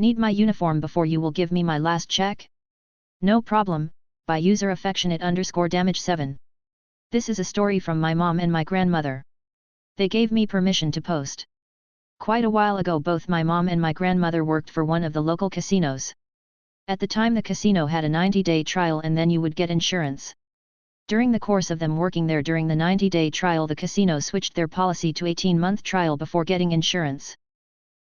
Need my uniform before you will give me my last check? No problem, by user affectionate_damage7. This is a story from my mom and my grandmother. They gave me permission to post. Quite a while ago both my mom and my grandmother worked for one of the local casinos. At the time the casino had a 90-day trial and then you would get insurance. During the course of them working there during the 90-day trial the casino switched their policy to 18-month trial before getting insurance.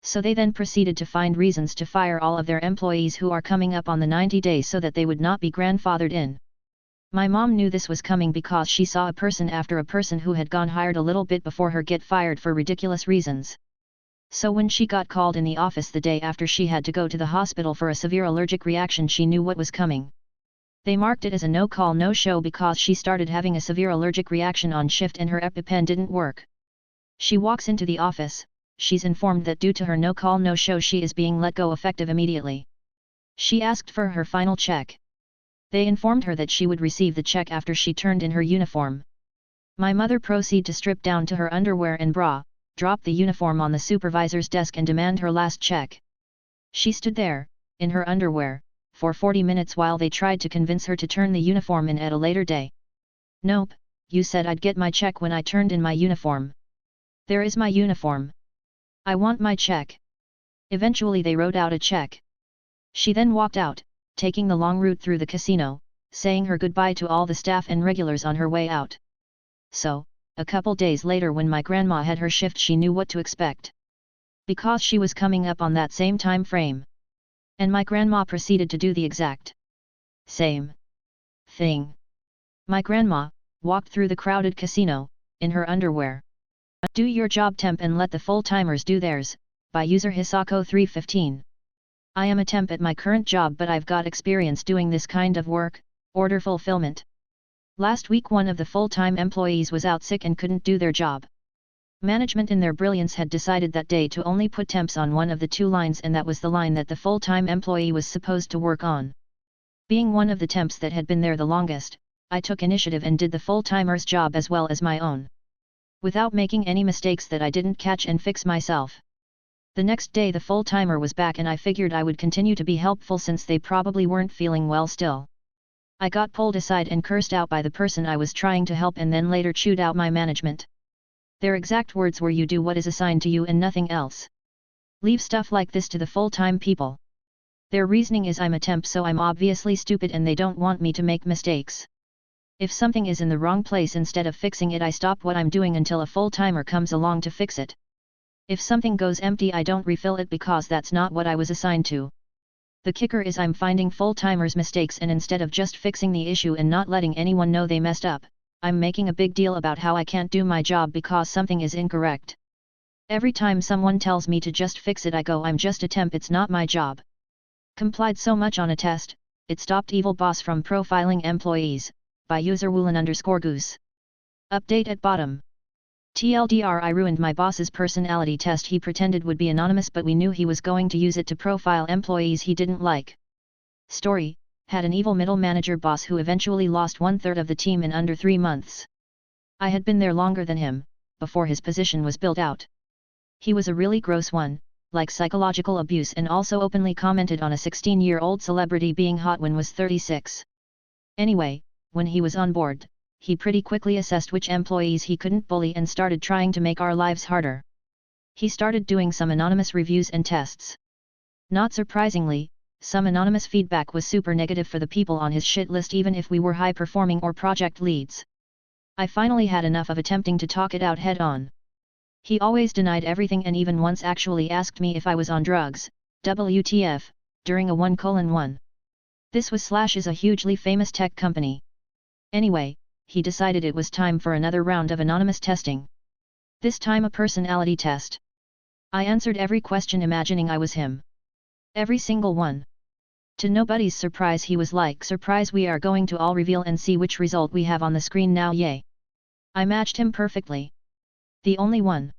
So they then proceeded to find reasons to fire all of their employees who are coming up on the 90 days so that they would not be grandfathered in. My mom knew this was coming because she saw a person after a person who had gone hired a little bit before her get fired for ridiculous reasons. So when she got called in the office the day after she had to go to the hospital for a severe allergic reaction she knew what was coming. They marked it as a no-call no-show because she started having a severe allergic reaction on shift and her EpiPen didn't work. She walks into the office, she's informed that due to her no-call no-show she is being let go effective immediately. She asked for her final check. They informed her that she would receive the check after she turned in her uniform. My mother proceeded to strip down to her underwear and bra, drop the uniform on the supervisor's desk and demand her last check. She stood there, in her underwear, for 40 minutes while they tried to convince her to turn the uniform in at a later day. Nope, you said I'd get my check when I turned in my uniform. There is my uniform. I want my check. Eventually they wrote out a check. She then walked out, taking the long route through the casino, saying her goodbye to all the staff and regulars on her way out. So, a couple days later when my grandma had her shift she knew what to expect. Because she was coming up on that same time frame. And my grandma proceeded to do the exact same thing. My grandma walked through the crowded casino, in her underwear. Do your job temp and let the full-timers do theirs, by user Hisako315. I am a temp at my current job but I've got experience doing this kind of work, order fulfillment. Last week one of the full-time employees was out sick and couldn't do their job. Management in their brilliance had decided that day to only put temps on one of the two lines and that was the line that the full-time employee was supposed to work on. Being one of the temps that had been there the longest, I took initiative and did the full-timer's job as well as my own. Without making any mistakes that I didn't catch and fix myself. The next day the full-timer was back and I figured I would continue to be helpful since they probably weren't feeling well still. I got pulled aside and cursed out by the person I was trying to help and then later chewed out my management. Their exact words were you do what is assigned to you and nothing else. Leave stuff like this to the full-time people. Their reasoning is I'm a temp so I'm obviously stupid and they don't want me to make mistakes. If something is in the wrong place instead of fixing it I stop what I'm doing until a full-timer comes along to fix it. If something goes empty I don't refill it because that's not what I was assigned to. The kicker is I'm finding full-timers' mistakes and instead of just fixing the issue and not letting anyone know they messed up, I'm making a big deal about how I can't do my job because something is incorrect. Every time someone tells me to just fix it I go I'm just a temp it's not my job. Complied so much on a test, it stopped evil boss from profiling employees, by user Woolen_goose. Update at bottom. TLDR I ruined my boss's personality test he pretended would be anonymous but we knew he was going to use it to profile employees he didn't like. Story, had an evil middle manager boss who eventually lost 1/3 of the team in under 3 months. I had been there longer than him, before his position was built out. He was a really gross one, like psychological abuse and also openly commented on a 16-year-old celebrity being hot when was 36. Anyway, when he was on board, he pretty quickly assessed which employees he couldn't bully and started trying to make our lives harder. He started doing some anonymous reviews and tests. Not surprisingly, some anonymous feedback was super negative for the people on his shit list even if we were high-performing or project leads. I finally had enough of attempting to talk it out head-on. He always denied everything and even once actually asked me if I was on drugs, WTF, during a 1:1. This was / is a hugely famous tech company. Anyway, he decided it was time for another round of anonymous testing. This time a personality test. I answered every question imagining I was him. Every single one. To nobody's surprise he was like, surprise we are going to all reveal and see which result we have on the screen now yay. I matched him perfectly. The only one.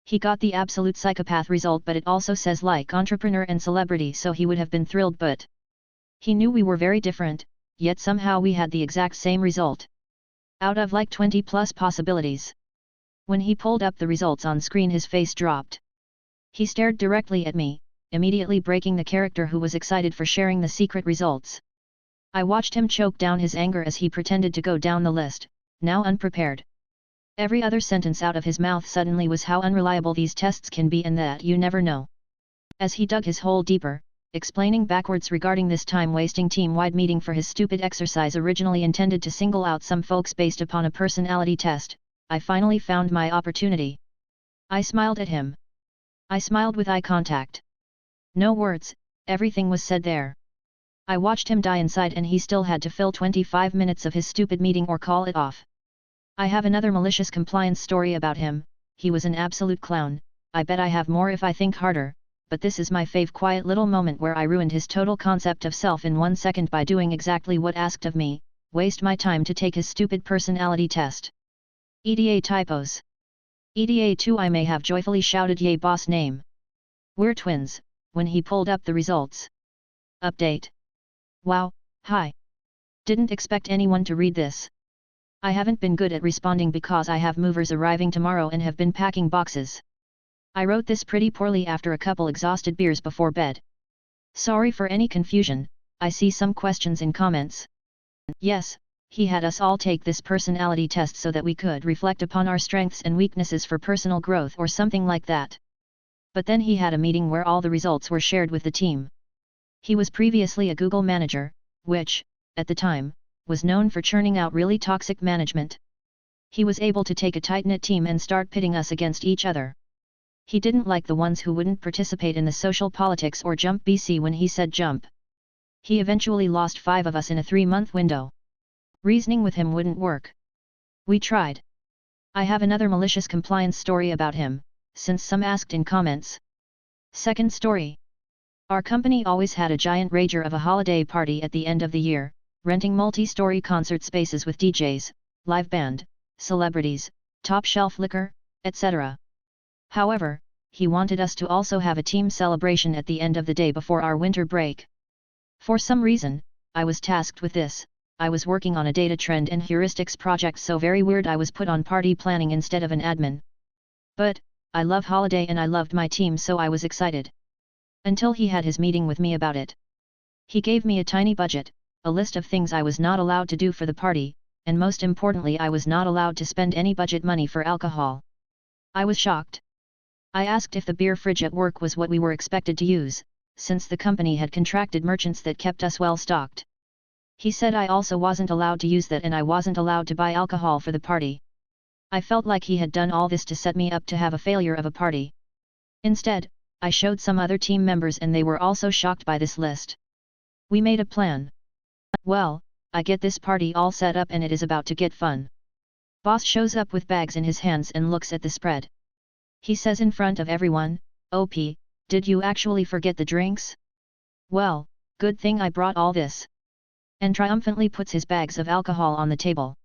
He got the absolute psychopath result but it also says like entrepreneur and celebrity so he would have been thrilled but he knew we were very different, yet somehow we had the exact same result. Out of like 20 plus possibilities. When he pulled up the results on screen his face dropped. He stared directly at me, immediately breaking the character who was excited for sharing the secret results. I watched him choke down his anger as he pretended to go down the list, now unprepared. Every other sentence out of his mouth suddenly was how unreliable these tests can be and that you never know. As he dug his hole deeper, explaining backwards regarding this time-wasting team-wide meeting for his stupid exercise originally intended to single out some folks based upon a personality test, I finally found my opportunity. I smiled at him. I smiled with eye contact. No words, everything was said there. I watched him die inside and he still had to fill 25 minutes of his stupid meeting or call it off. I have another malicious compliance story about him. He was an absolute clown. I bet I have more if I think harder, but this is my fave quiet little moment where I ruined his total concept of self in 1 second by doing exactly what asked of me, waste my time to take his stupid personality test. EDA typos. EDA 2 I may have joyfully shouted yay boss name. We're twins, when he pulled up the results. Update. Wow, hi. Didn't expect anyone to read this. I haven't been good at responding because I have movers arriving tomorrow and have been packing boxes. I wrote this pretty poorly after a couple exhausted beers before bed. Sorry for any confusion, I see some questions in comments. Yes, he had us all take this personality test so that we could reflect upon our strengths and weaknesses for personal growth or something like that. But then he had a meeting where all the results were shared with the team. He was previously a Google manager, which, at the time, was known for churning out really toxic management. He was able to take a tight-knit team and start pitting us against each other. He didn't like the ones who wouldn't participate in the social politics or jump BC when he said jump. He eventually lost 5 of us in a 3-month window. Reasoning with him wouldn't work. We tried. I have another malicious compliance story about him, since some asked in comments. Second story. Our company always had a giant rager of a holiday party at the end of the year, renting multi-story concert spaces with DJs, live band, celebrities, top-shelf liquor, etc. However, he wanted us to also have a team celebration at the end of the day before our winter break. For some reason, I was tasked with this. I was working on a data trend and heuristics project so very weird I was put on party planning instead of an admin. But, I love holiday and I loved my team so I was excited. Until he had his meeting with me about it. He gave me a tiny budget, a list of things I was not allowed to do for the party, and most importantly I was not allowed to spend any budget money for alcohol. I was shocked. I asked if the beer fridge at work was what we were expected to use, since the company had contracted merchants that kept us well stocked. He said I also wasn't allowed to use that and I wasn't allowed to buy alcohol for the party. I felt like he had done all this to set me up to have a failure of a party. Instead, I showed some other team members and they were also shocked by this list. We made a plan. Well, I get this party all set up and it is about to get fun. Boss shows up with bags in his hands and looks at the spread. He says in front of everyone, "OP, did you actually forget the drinks? Well, good thing I brought all this." And triumphantly puts his bags of alcohol on the table.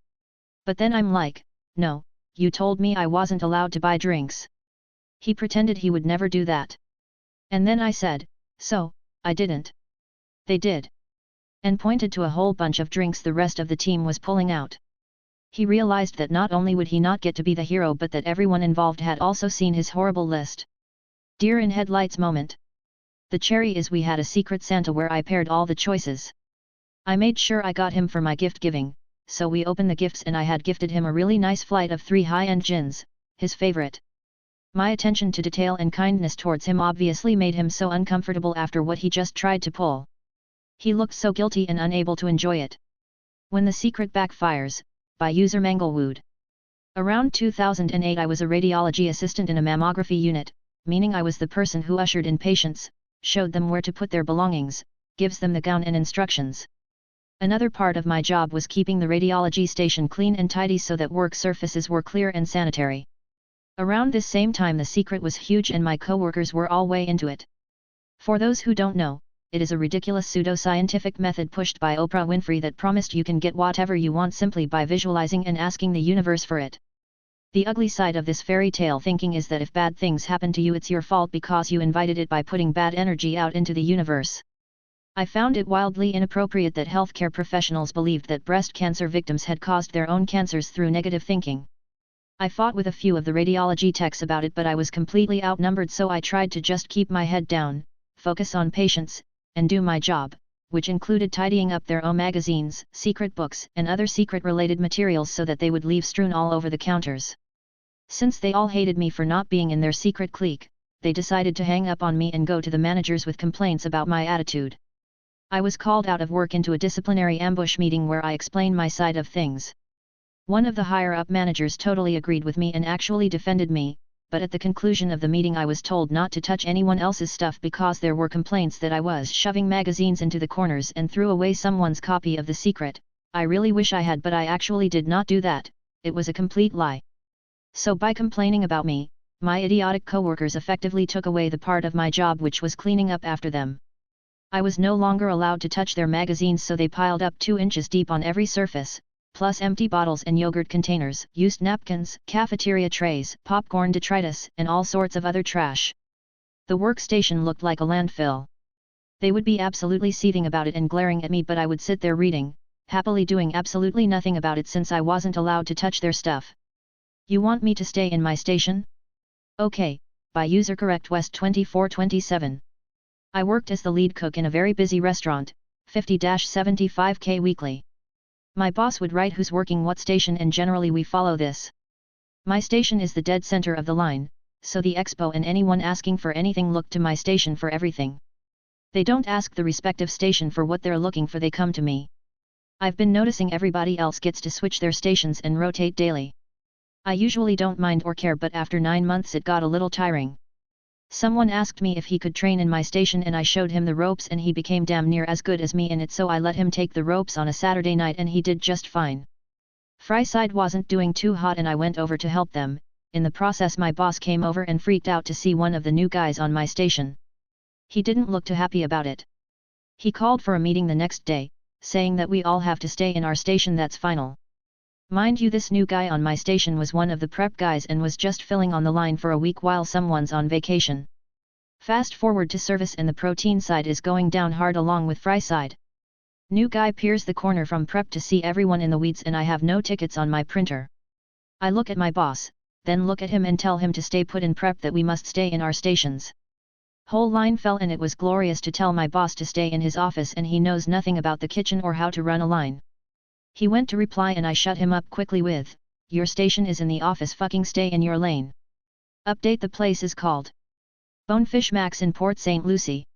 But then I'm like, "No, you told me I wasn't allowed to buy drinks." He pretended he would never do that. And then I said, "So, I didn't." They did. And pointed to a whole bunch of drinks the rest of the team was pulling out. He realized that not only would he not get to be the hero but that everyone involved had also seen his horrible list. Deer in headlights moment. The cherry is we had a secret Santa where I paired all the choices. I made sure I got him for my gift giving, so we opened the gifts and I had gifted him a really nice flight of 3 high-end gins, his favorite. My attention to detail and kindness towards him obviously made him so uncomfortable after what he just tried to pull. He looked so guilty and unable to enjoy it. When the Secret Backfires, by user Manglewood. Around 2008 I was a radiology assistant in a mammography unit, meaning I was the person who ushered in patients, showed them where to put their belongings, gives them the gown and instructions. Another part of my job was keeping the radiology station clean and tidy so that work surfaces were clear and sanitary. Around this same time the secret was huge and my coworkers were all way into it. For those who don't know, it is a ridiculous pseudo-scientific method pushed by Oprah Winfrey that promised you can get whatever you want simply by visualizing and asking the universe for it. The ugly side of this fairy tale thinking is that if bad things happen to you it's your fault because you invited it by putting bad energy out into the universe. I found it wildly inappropriate that healthcare professionals believed that breast cancer victims had caused their own cancers through negative thinking. I fought with a few of the radiology techs about it but I was completely outnumbered so I tried to just keep my head down, focus on patients, and do my job, which included tidying up their own magazines, secret books, and other secret-related materials so that they would leave strewn all over the counters. Since they all hated me for not being in their secret clique, they decided to hang up on me and go to the managers with complaints about my attitude. I was called out of work into a disciplinary ambush meeting where I explained my side of things. One of the higher-up managers totally agreed with me and actually defended me, but at the conclusion of the meeting I was told not to touch anyone else's stuff because there were complaints that I was shoving magazines into the corners and threw away someone's copy of The Secret. I really wish I had, but I actually did not do that. It was a complete lie. So by complaining about me, my idiotic coworkers effectively took away the part of my job which was cleaning up after them. I was no longer allowed to touch their magazines, so they piled up 2 inches deep on every surface, plus empty bottles and yogurt containers, used napkins, cafeteria trays, popcorn detritus, and all sorts of other trash. The workstation looked like a landfill. They would be absolutely seething about it and glaring at me, but I would sit there reading, happily doing absolutely nothing about it since I wasn't allowed to touch their stuff. You want me to stay in my station? Okay, by user correct West 2427. I worked as the lead cook in a very busy restaurant, 50-75k weekly. My boss would write who's working what station, and generally we follow this. My station is the dead center of the line, so the expo and anyone asking for anything look to my station for everything. They don't ask the respective station for what they're looking for, they come to me. I've been noticing everybody else gets to switch their stations and rotate daily. I usually don't mind or care, but after 9 months it got a little tiring. Someone asked me if he could train in my station and I showed him the ropes and he became damn near as good as me in it, so I let him take the ropes on a Saturday night and he did just fine. Fry side wasn't doing too hot and I went over to help them. In the process my boss came over and freaked out to see one of the new guys on my station. He didn't look too happy about it. He called for a meeting the next day, saying that we all have to stay in our station, that's final. Mind you, this new guy on my station was one of the prep guys and was just filling on the line for a week while someone's on vacation. Fast forward to service and the protein side is going down hard along with fry side. New guy peers the corner from prep to see everyone in the weeds and I have no tickets on my printer. I look at my boss, then look at him and tell him to stay put in prep, that we must stay in our stations. Whole line fell and it was glorious to tell my boss to stay in his office and he knows nothing about the kitchen or how to run a line. He went to reply and I shut him up quickly with, "Your station is in the office, fucking stay in your lane." Update: the place is called Bonefish Max in Port St. Lucie.